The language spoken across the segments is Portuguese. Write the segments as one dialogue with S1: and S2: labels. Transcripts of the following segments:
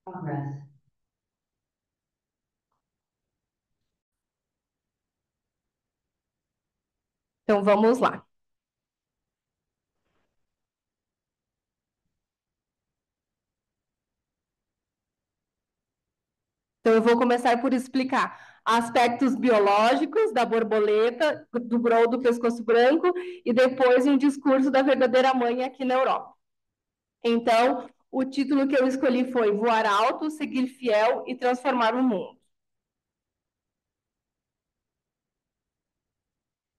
S1: Progress.
S2: Então, vamos lá. Então, eu vou começar por explicar aspectos biológicos da borboleta, do grou do pescoço branco, e depois um discurso da verdadeira mãe aqui na Europa. Então, o título que eu escolhi foi Voar Alto, Seguir Fiel e Transformar o Mundo.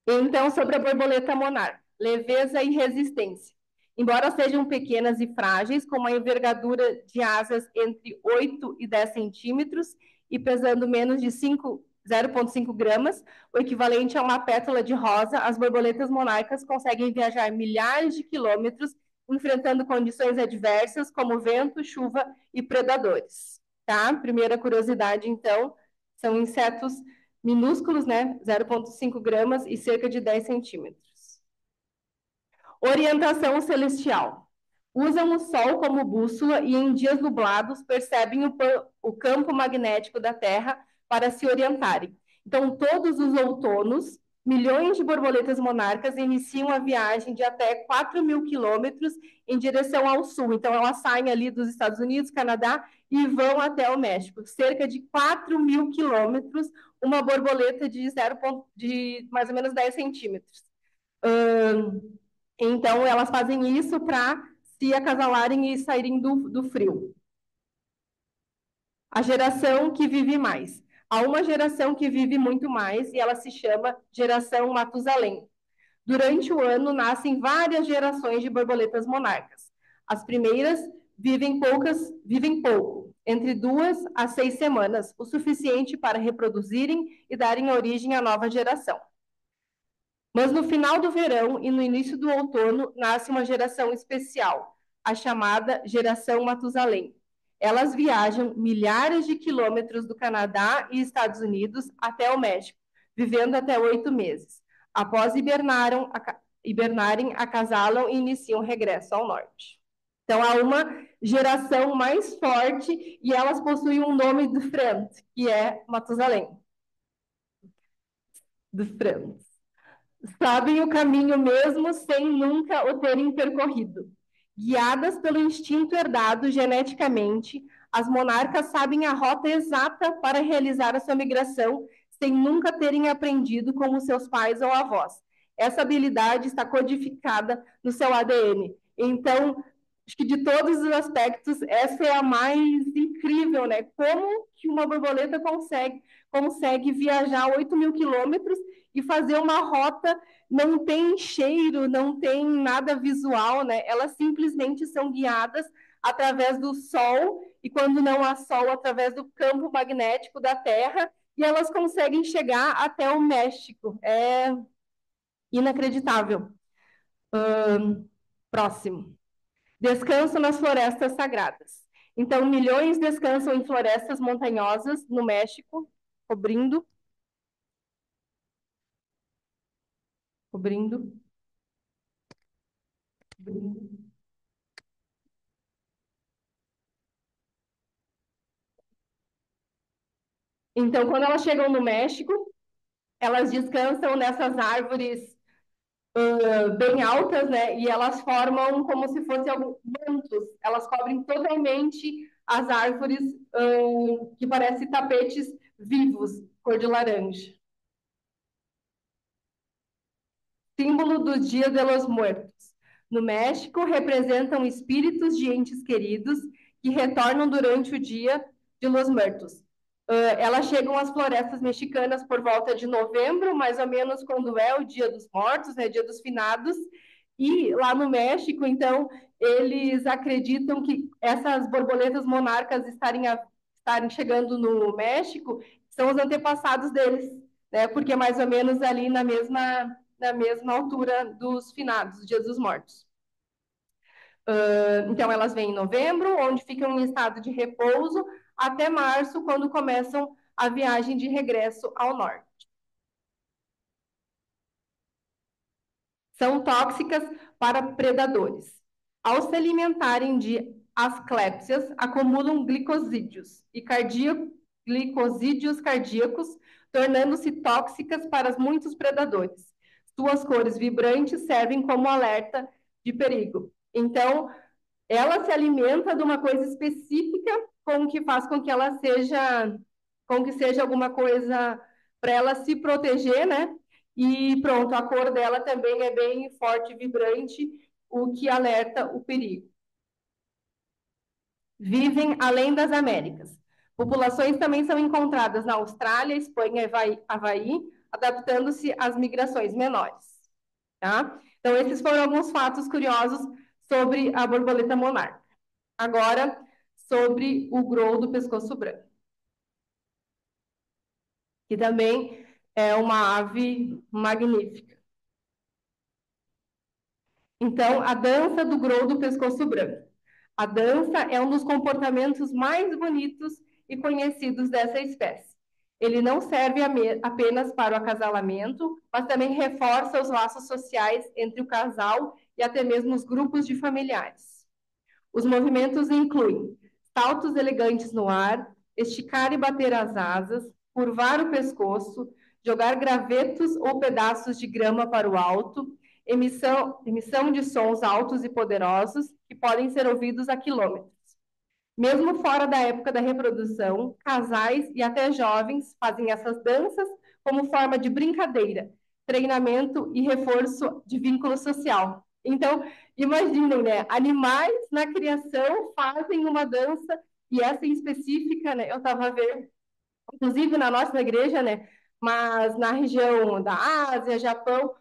S2: Então, sobre a borboleta monarca, leveza e resistência. Embora sejam pequenas e frágeis, com uma envergadura de asas entre 8 e 10 centímetros e pesando menos de 0,5 gramas, o equivalente a uma pétala de rosa, as borboletas monarcas conseguem viajar milhares de quilômetros, enfrentando condições adversas como vento, chuva e predadores. Tá? Primeira curiosidade, então, são insetos minúsculos, né? 0,5 gramas e cerca de 10 centímetros. Orientação celestial. Usam o Sol como bússola e em dias nublados percebem o campo magnético da Terra para se orientarem. Então, todos os outonos, milhões de borboletas monarcas iniciam a viagem de até 4.000 quilômetros em direção ao sul. Então, elas saem ali dos Estados Unidos, Canadá, e vão até o México. Cerca de 4.000 quilômetros, uma borboleta de mais ou menos 10 centímetros. Então, elas fazem isso para se acasalarem e saírem do frio. A geração que vive mais. Há uma geração que vive muito mais e ela se chama geração Matusalém. Durante o ano, nascem várias gerações de borboletas monarcas. As primeiras vivem pouco, entre 2 a 6 semanas, o suficiente para reproduzirem e darem origem à nova geração. Mas no final do verão e no início do outono nasce uma geração especial, a chamada geração Matusalém. Elas viajam milhares de quilômetros do Canadá e Estados Unidos até o México, vivendo até 8 meses. Após hibernarem, acasalam e iniciam o regresso ao norte. Então, há uma geração mais forte e elas possuem um nome diferente, que é Matusalém. Diferente. Sabem o caminho mesmo sem nunca o terem percorrido. Guiadas pelo instinto herdado geneticamente, as monarcas sabem a rota exata para realizar a sua migração sem nunca terem aprendido com os seus pais ou avós. Essa habilidade está codificada no seu ADN. Então, acho que de todos os aspectos, essa é a mais incrível, né? Como que uma borboleta consegue viajar 8.000 quilômetros e fazer uma rota, não tem cheiro, não tem nada visual, né? Elas simplesmente são guiadas através do Sol, e quando não há Sol, através do campo magnético da Terra, e elas conseguem chegar até o México. É inacreditável. Próximo. Descansam nas florestas sagradas. Então, milhões descansam em florestas montanhosas no México, cobrindo, cobrindo, cobrindo. Então, quando elas chegam no México, elas descansam nessas árvores bem altas, né? E elas formam como se fossem alguns mantos. Elas cobrem totalmente as árvores que parecem tapetes vivos, cor de laranja. Símbolo do Dia de los Muertos. No México, representam espíritos de entes queridos que retornam durante o Dia de los Muertos. Elas chegam às florestas mexicanas por volta de novembro, mais ou menos quando é o Dia dos Mortos, né, Dia dos Finados, e lá no México, então, eles acreditam que essas borboletas monarcas estarem chegando no México são os antepassados deles, né, porque é mais ou menos ali na mesma altura dos finados, Dia dos Mortos. Então, elas vêm em novembro, onde ficam em estado de repouso, até março, quando começam a viagem de regresso ao norte. São tóxicas para predadores. Ao se alimentarem de asclépias acumulam glicosídeos cardíacos, tornando-se tóxicas para muitos predadores. Suas cores vibrantes servem como alerta de perigo. Então, ela se alimenta de uma coisa específica com que faz com que ela seja, com que seja alguma coisa para ela se proteger, né? E pronto, a cor dela também é bem forte e vibrante, o que alerta o perigo. Vivem além das Américas. Populações também são encontradas na Austrália, Espanha e Havaí, adaptando-se às migrações menores. Tá? Então, esses foram alguns fatos curiosos sobre a borboleta monarca. Agora, sobre o grou do pescoço branco, que também é uma ave magnífica. Então, a dança do grou do pescoço branco. A dança é um dos comportamentos mais bonitos e conhecidos dessa espécie. Ele não serve apenas para o acasalamento, mas também reforça os laços sociais entre o casal e até mesmo os grupos de familiares. Os movimentos incluem saltos elegantes no ar, esticar e bater as asas, curvar o pescoço, jogar gravetos ou pedaços de grama para o alto, emissão de sons altos e poderosos que podem ser ouvidos a quilômetros. Mesmo fora da época da reprodução, casais e até jovens fazem essas danças como forma de brincadeira, treinamento e reforço de vínculo social. Então, imaginem, né? Animais na criação fazem uma dança, e essa em específica, né? Eu estava vendo, inclusive na nossa igreja, né? Mas na região da Ásia, Japão,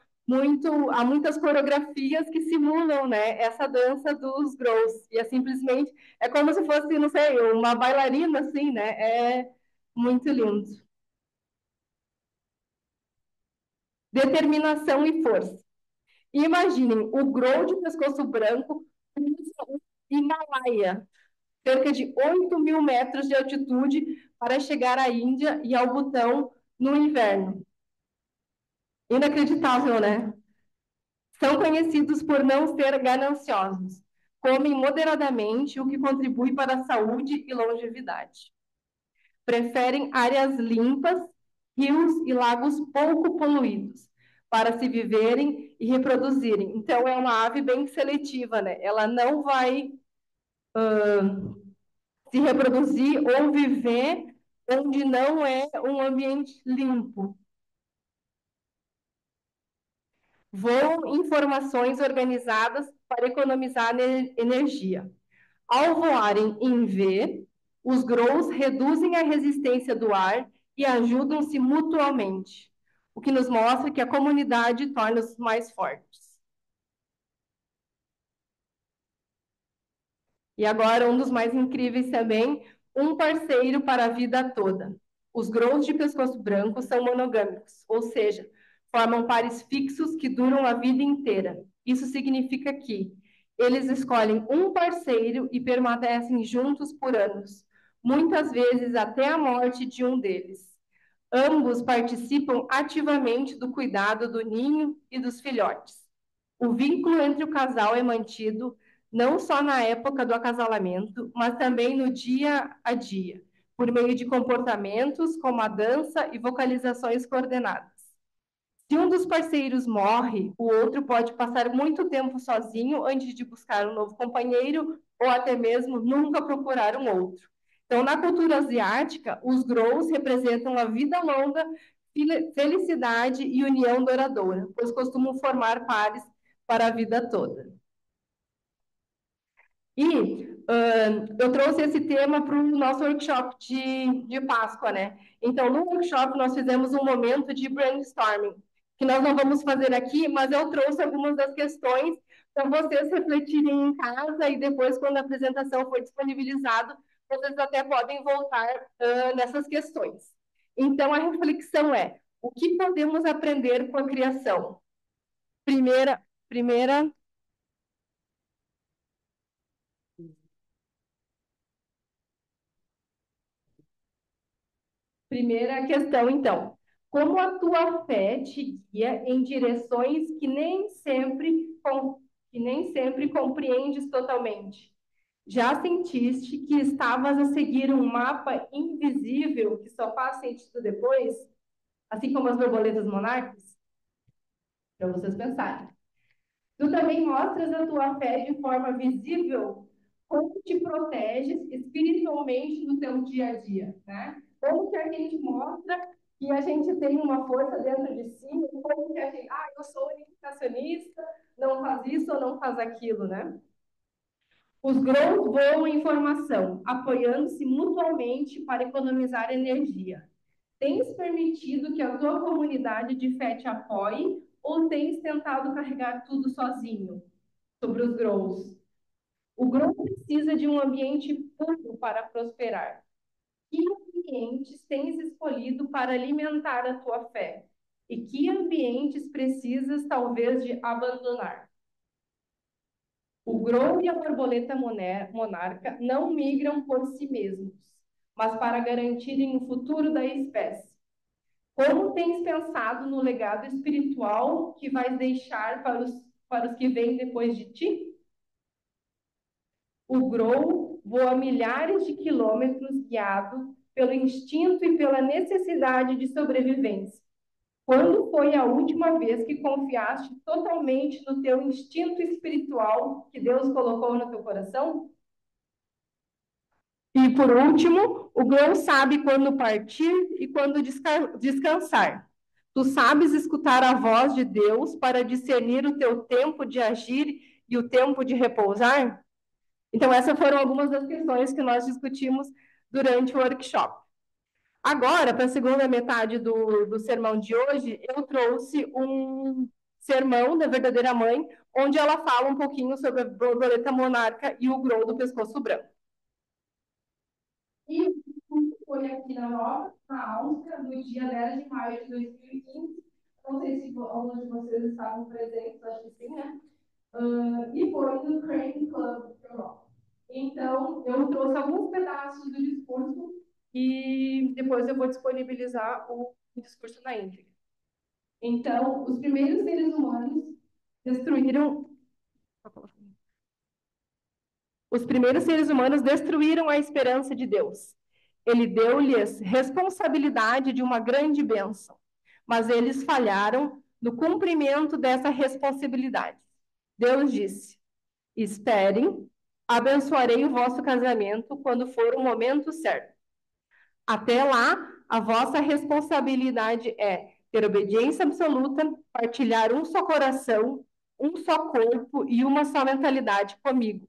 S2: há muitas coreografias que simulam, né, essa dança dos grows. E é simplesmente, é como se fosse, não sei, uma bailarina, assim, né? É muito lindo. Determinação e força. Imaginem, o grow de pescoço branco cruza o Himalaia, cerca de 8.000 metros de altitude, para chegar à Índia e ao Butão no inverno. Inacreditável, né? São conhecidos por não ser gananciosos. Comem moderadamente, o que contribui para a saúde e longevidade. Preferem áreas limpas, rios e lagos pouco poluídos, para se viverem e reproduzirem. Então, é uma ave bem seletiva, né? Ela não vai se reproduzir ou viver onde não é um ambiente limpo. Voam em formações organizadas para economizar energia. Ao voarem em V, os grãos reduzem a resistência do ar e ajudam-se mutuamente, o que nos mostra que a comunidade torna-os mais fortes. E agora, um dos mais incríveis também, um parceiro para a vida toda. Os grãos de pescoço branco são monogâmicos, ou seja, formam pares fixos que duram a vida inteira. Isso significa que eles escolhem um parceiro e permanecem juntos por anos, muitas vezes até a morte de um deles. Ambos participam ativamente do cuidado do ninho e dos filhotes. O vínculo entre o casal é mantido não só na época do acasalamento, mas também no dia a dia, por meio de comportamentos como a dança e vocalizações coordenadas. Se um dos parceiros morre, o outro pode passar muito tempo sozinho antes de buscar um novo companheiro ou até mesmo nunca procurar um outro. Então, na cultura asiática, os grows representam a vida longa, felicidade e união duradoura, pois costumam formar pares para a vida toda. E eu trouxe esse tema para o nosso workshop de Páscoa, né? Então, no workshop, nós fizemos um momento de brainstorming, que nós não vamos fazer aqui, mas eu trouxe algumas das questões para vocês refletirem em casa e depois, quando a apresentação for disponibilizada, vocês até podem voltar nessas questões. Então, a reflexão é: o que podemos aprender com a criação? Primeira Primeira questão, então. Como a tua fé te guia em direções que nem sempre compreendes totalmente? Já sentiste que estavas a seguir um mapa invisível que só faz sentido depois? Assim como as borboletas monarcas? Para vocês pensarem. Tu também mostras a tua fé de forma visível? Como te proteges espiritualmente no teu dia a dia, né? Como que a gente mostra que a gente tem uma força dentro de si? Como que a gente, eu sou unificacionista, não faz isso ou não faz aquilo, né? Os grãos voam em formação, apoiando-se mutuamente para economizar energia. Tens permitido que a tua comunidade de fé te apoie ou tens tentado carregar tudo sozinho sobre os grãos? O grão precisa de um ambiente puro para prosperar. Que ambientes tens escolhido para alimentar a tua fé? E que ambientes precisas, talvez, de abandonar? O grão e a borboleta monarca não migram por si mesmos, mas para garantirem o futuro da espécie. Como tens pensado no legado espiritual que vais deixar para os que vêm depois de ti? O grão voa milhares de quilômetros guiado pelo instinto e pela necessidade de sobrevivência. Quando foi a última vez que confiaste totalmente no teu instinto espiritual que Deus colocou no teu coração? E por último, o grão sabe quando partir e quando descansar. Tu sabes escutar a voz de Deus para discernir o teu tempo de agir e o tempo de repousar? Então, essas foram algumas das questões que nós discutimos durante o workshop. Agora, para a segunda metade do sermão de hoje, eu trouxe um sermão da verdadeira mãe, onde ela fala um pouquinho sobre a borboleta monarca e o grão do pescoço branco. E foi aqui na Nova, na Áustria, no dia 10 de maio de 2015. Não sei se alguns de vocês estavam presentes, acho que sim, né? E foi no Crane Club Europa. Então, eu trouxe alguns pedaços do discurso e depois eu vou disponibilizar o discurso na íntegra. Então, os primeiros seres humanos destruíram. Os primeiros seres humanos destruíram a esperança de Deus. Ele deu-lhes responsabilidade de uma grande bênção, mas eles falharam no cumprimento dessa responsabilidade. Deus disse: esperem, abençoarei o vosso casamento quando for o momento certo. Até lá, a vossa responsabilidade é ter obediência absoluta, partilhar um só coração, um só corpo e uma só mentalidade comigo.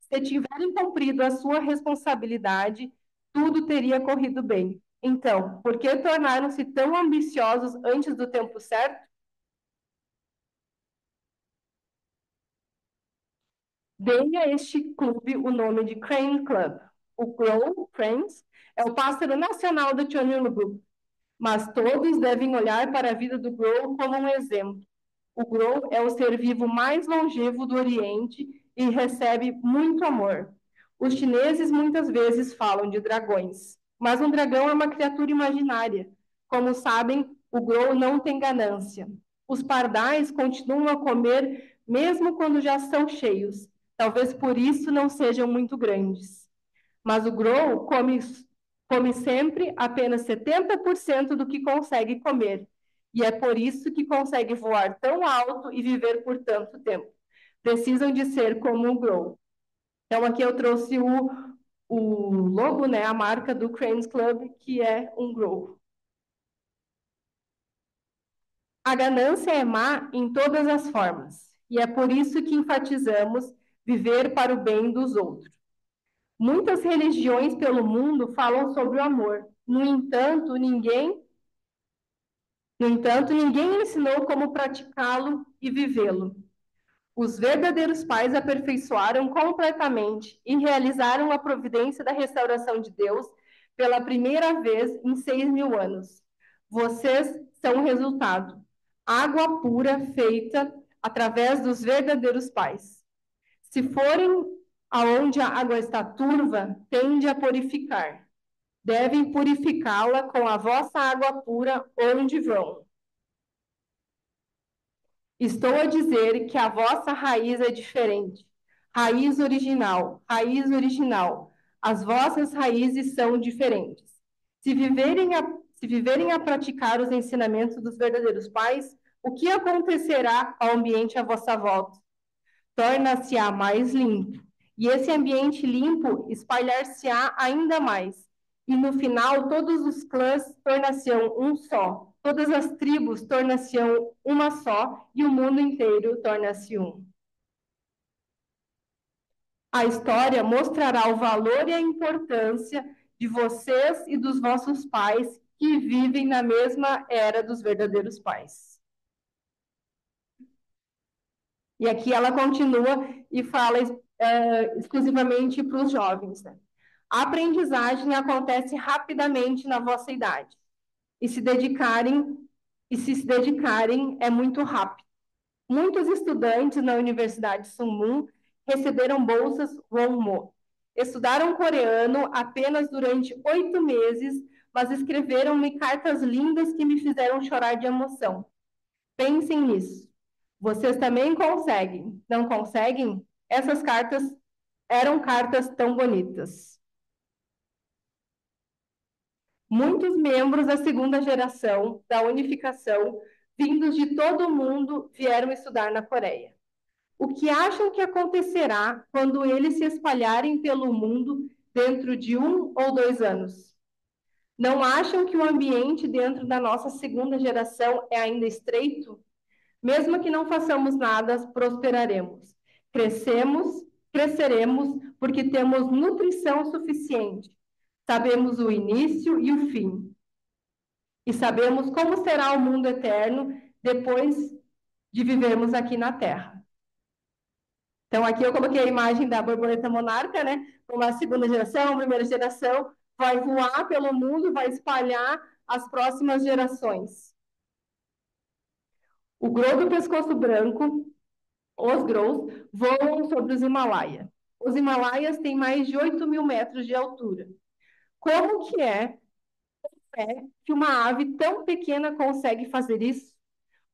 S2: Se tiverem cumprido a sua responsabilidade, tudo teria corrido bem. Então, por que tornaram-se tão ambiciosos antes do tempo certo? Deem a este clube o nome de Crane Club. O Crow, Cranes, é o pássaro nacional do Tianjin, mas todos devem olhar para a vida do Crow como um exemplo. O Crow é o ser vivo mais longevo do Oriente e recebe muito amor. Os chineses muitas vezes falam de dragões, mas um dragão é uma criatura imaginária. Como sabem, o Crow não tem ganância. Os pardais continuam a comer mesmo quando já são cheios. Talvez por isso não sejam muito grandes. Mas o Grow come sempre apenas 70% do que consegue comer. E é por isso que consegue voar tão alto e viver por tanto tempo. Precisam de ser como o Grow. Então, aqui eu trouxe o logo, né, a marca do Cranes Club, que é um Grow. A ganância é má em todas as formas. E é por isso que enfatizamos viver para o bem dos outros. Muitas religiões pelo mundo falam sobre o amor. No entanto, ninguém ensinou como praticá-lo e vivê-lo. Os verdadeiros pais aperfeiçoaram completamente e realizaram a providência da restauração de Deus pela primeira vez em 6.000 anos. Vocês são o resultado. Água pura feita através dos verdadeiros pais. Se forem aonde a água está turva, tende a purificar. Devem purificá-la com a vossa água pura onde vão. Estou a dizer que a vossa raiz é diferente. Raiz original, as vossas raízes são diferentes. Se viverem a praticar os ensinamentos dos verdadeiros pais, o que acontecerá ao ambiente à vossa volta? Torna-se-á mais limpo. E esse ambiente limpo espalhar-se-á ainda mais. E no final, todos os clãs tornar-se-ão um só. Todas as tribos tornar-se-ão uma só. E o mundo inteiro torna-se um. A história mostrará o valor e a importância de vocês e dos vossos pais que vivem na mesma era dos verdadeiros pais. E aqui ela continua e fala exclusivamente para os jovens. Né? A aprendizagem acontece rapidamente na vossa idade. E se se dedicarem, é muito rápido. Muitos estudantes na Universidade Sunmun receberam bolsas Wonmo. Estudaram coreano apenas durante 8 meses, mas escreveram-me cartas lindas que me fizeram chorar de emoção. Pensem nisso. Vocês também conseguem. Não conseguem? Essas cartas eram cartas tão bonitas. Muitos membros da segunda geração da unificação, vindos de todo o mundo, vieram estudar na Coreia. O que acham que acontecerá quando eles se espalharem pelo mundo dentro de 1 ou 2 anos? Não acham que o ambiente dentro da nossa segunda geração é ainda estreito? Mesmo que não façamos nada, prosperaremos. Cresceremos porque temos nutrição suficiente. Sabemos o início e o fim. E sabemos como será o mundo eterno depois de vivermos aqui na Terra. Então, aqui eu coloquei a imagem da borboleta monarca, né? Uma segunda geração, primeira geração, vai voar pelo mundo, vai espalhar as próximas gerações. O grou do pescoço branco, os grous, voam sobre os Himalaia. Os Himalaias têm mais de 8.000 metros de altura. Como que é que uma ave tão pequena consegue fazer isso?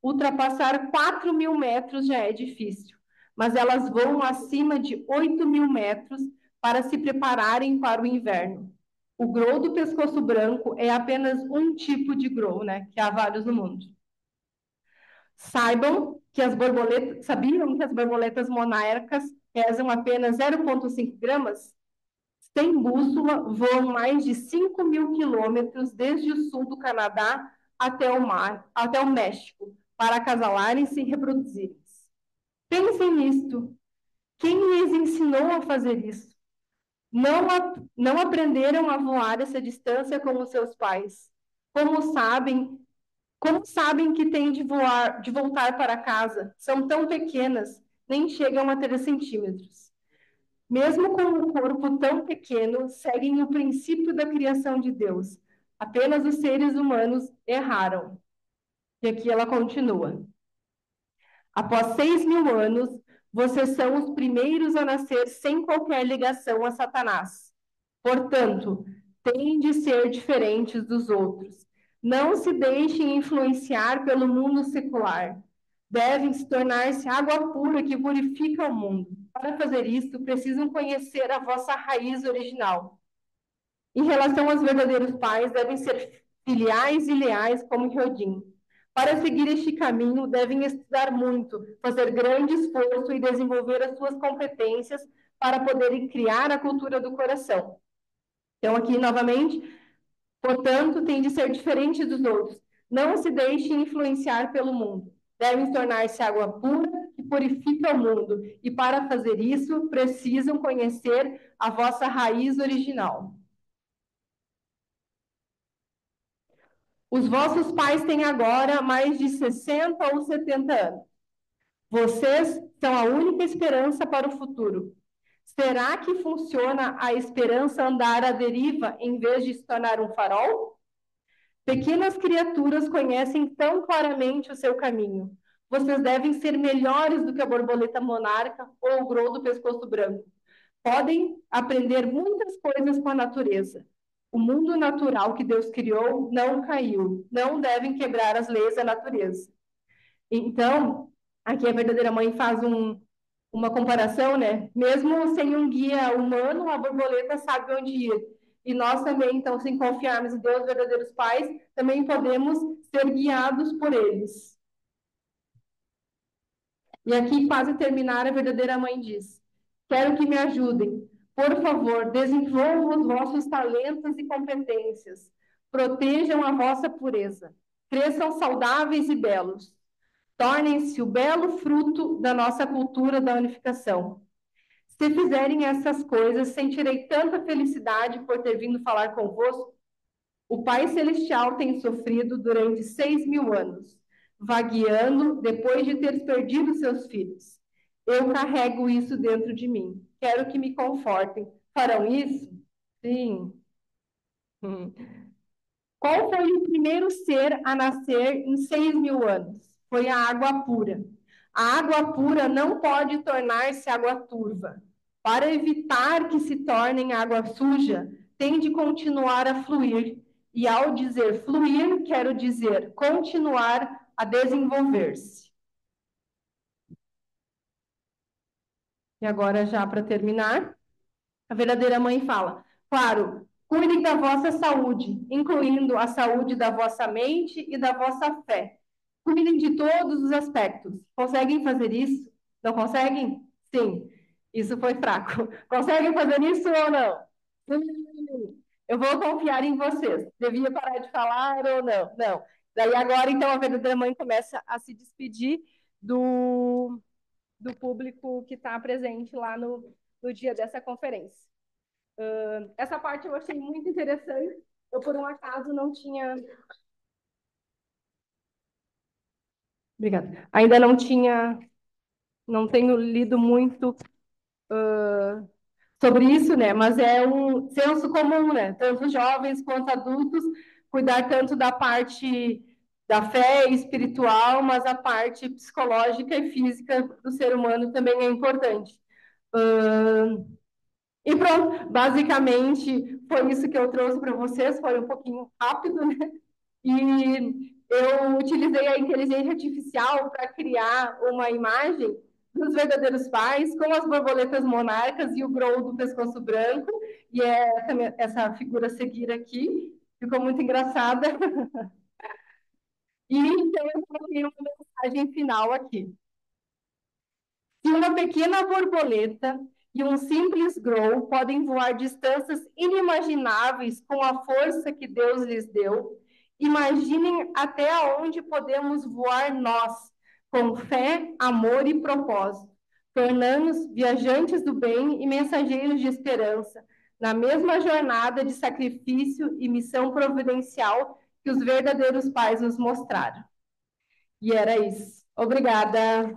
S2: Ultrapassar 4.000 metros já é difícil, mas elas voam acima de 8.000 metros para se prepararem para o inverno. O grou do pescoço branco é apenas um tipo de grou, né? Que há vários no mundo. Sabiam que as borboletas monarcas pesam apenas 0,5 gramas? Sem bússola, voam mais de 5.000 quilômetros desde o sul do Canadá até o México, para acasalarem-se e reproduzirem. Pensem nisto. Quem lhes ensinou a fazer isso? Não aprenderam a voar essa distância como seus pais. Como sabem que têm de voltar para casa? São tão pequenas, nem chegam a 3 centímetros. Mesmo com um corpo tão pequeno, seguem o princípio da criação de Deus. Apenas os seres humanos erraram. E aqui ela continua. Após 6.000 anos, vocês são os primeiros a nascer sem qualquer ligação a Satanás. Portanto, têm de ser diferentes dos outros. Não se deixem influenciar pelo mundo secular. Devem se tornar-se água pura que purifica o mundo. Para fazer isso, precisam conhecer a vossa raiz original. Em relação aos verdadeiros pais, devem ser filiais e leais como Hyodin. Para seguir este caminho, devem estudar muito, fazer grande esforço e desenvolver as suas competências para poderem criar a cultura do coração. Então, aqui, novamente, portanto, tem de ser diferente dos outros. Não se deixem influenciar pelo mundo. Devem tornar-se água pura que purifica o mundo. E para fazer isso, precisam conhecer a vossa raiz original. Os vossos pais têm agora mais de 60 ou 70 anos. Vocês são a única esperança para o futuro. Será que funciona a esperança andar à deriva em vez de se tornar um farol? Pequenas criaturas conhecem tão claramente o seu caminho. Vocês devem ser melhores do que a borboleta monarca ou o grou do pescoço branco. Podem aprender muitas coisas com a natureza. O mundo natural que Deus criou não caiu. Não devem quebrar as leis da natureza. Então, aqui a verdadeira mãe faz uma comparação, né? Mesmo sem um guia humano, a borboleta sabe onde ir. E nós também, então, sem confiarmos em Deus, verdadeiros pais, também podemos ser guiados por eles. E aqui, quase terminar, a verdadeira mãe diz: quero que me ajudem. Por favor, desenvolvam os vossos talentos e competências. Protejam a vossa pureza. Cresçam saudáveis e belos. Tornem-se o belo fruto da nossa cultura da unificação. Se fizerem essas coisas, sentirei tanta felicidade por ter vindo falar convosco. O Pai Celestial tem sofrido durante 6.000 anos, vagueando depois de ter perdido seus filhos. Eu carrego isso dentro de mim. Quero que me confortem. Farão isso? Sim. Hum. Qual foi o primeiro ser a nascer em 6.000 anos? Foi a água pura. A água pura não pode tornar-se água turva. Para evitar que se torne em água suja, tem de continuar a fluir. E ao dizer fluir, quero dizer continuar a desenvolver-se. E agora, já para terminar, a verdadeira mãe fala: claro, cuidem da vossa saúde, incluindo a saúde da vossa mente e da vossa fé. Cuidem de todos os aspectos. Conseguem fazer isso? Não conseguem? Sim. Isso foi fraco. Conseguem fazer isso ou não? Sim. Eu vou confiar em vocês. Devia parar de falar ou não? Não. Daí agora, então, a verdadeira mãe começa a se despedir do público que está presente lá no dia dessa conferência. Essa parte eu achei muito interessante. Eu, por um acaso, não tinha. Obrigada. Ainda não tinha. Não tenho lido muito sobre isso, né? Mas é um senso comum, né? Tanto jovens quanto adultos, cuidar tanto da parte da fé espiritual, mas a parte psicológica e física do ser humano também é importante. E pronto, basicamente foi isso que eu trouxe para vocês, foi um pouquinho rápido, né? E eu utilizei a inteligência artificial para criar uma imagem dos verdadeiros pais com as borboletas monarcas e o grow do pescoço branco, e é essa figura a seguir aqui, ficou muito engraçada. E então eu coloquei uma mensagem final aqui. Se uma pequena borboleta e um simples grow podem voar distâncias inimagináveis com a força que Deus lhes deu, imaginem até onde podemos voar nós, com fé, amor e propósito, tornando-nos viajantes do bem e mensageiros de esperança, na mesma jornada de sacrifício e missão providencial que os verdadeiros pais nos mostraram. E era isso. Obrigada.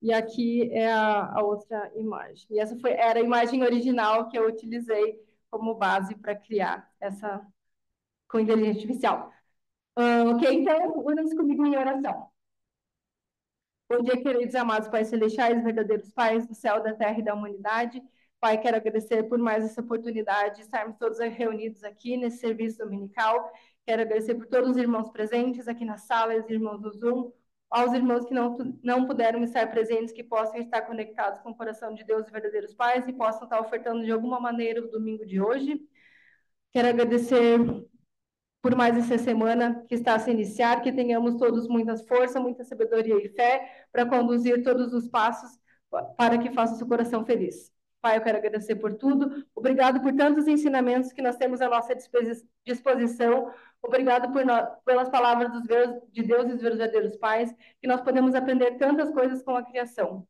S2: E aqui é a outra imagem. E essa era a imagem original que eu utilizei como base para criar essa com inteligência artificial. Ok, então, unam-se comigo em oração. Bom dia, queridos amados Pais Celestiais, verdadeiros pais do céu, da terra e da humanidade. Pai, quero agradecer por mais essa oportunidade de estarmos todos reunidos aqui nesse serviço dominical. Quero agradecer por todos os irmãos presentes aqui na sala, os irmãos do Zoom, aos irmãos que não puderam estar presentes, que possam estar conectados com o coração de Deus e verdadeiros pais e possam estar ofertando de alguma maneira o domingo de hoje. Quero agradecer por mais essa semana que está a se iniciar, que tenhamos todos muita força, muita sabedoria e fé para conduzir todos os passos para que faça o seu coração feliz. Pai, eu quero agradecer por tudo. Obrigado por tantos ensinamentos que nós temos à nossa disposição. Obrigado pelas palavras de Deus e dos verdadeiros pais, que nós podemos aprender tantas coisas com a criação.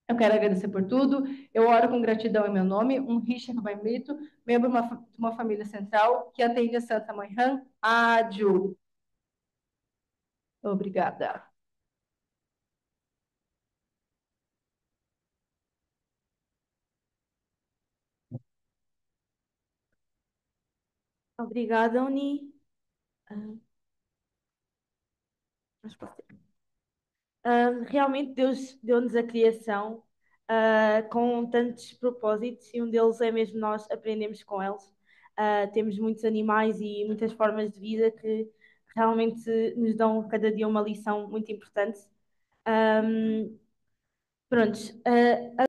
S2: Eu quero agradecer por tudo. Eu oro com gratidão em meu nome, um Richard Baimito, membro de uma família central que atende a Santa Mãe Han. Ádio. Obrigada.
S1: Obrigada, Uni. Ah, mas pode ser. Realmente Deus deu-nos a criação, com tantos propósitos e um deles é mesmo nós aprendemos com eles. Temos muitos animais e muitas formas de vida que realmente nos dão cada dia uma lição muito importante. Um, Prontos,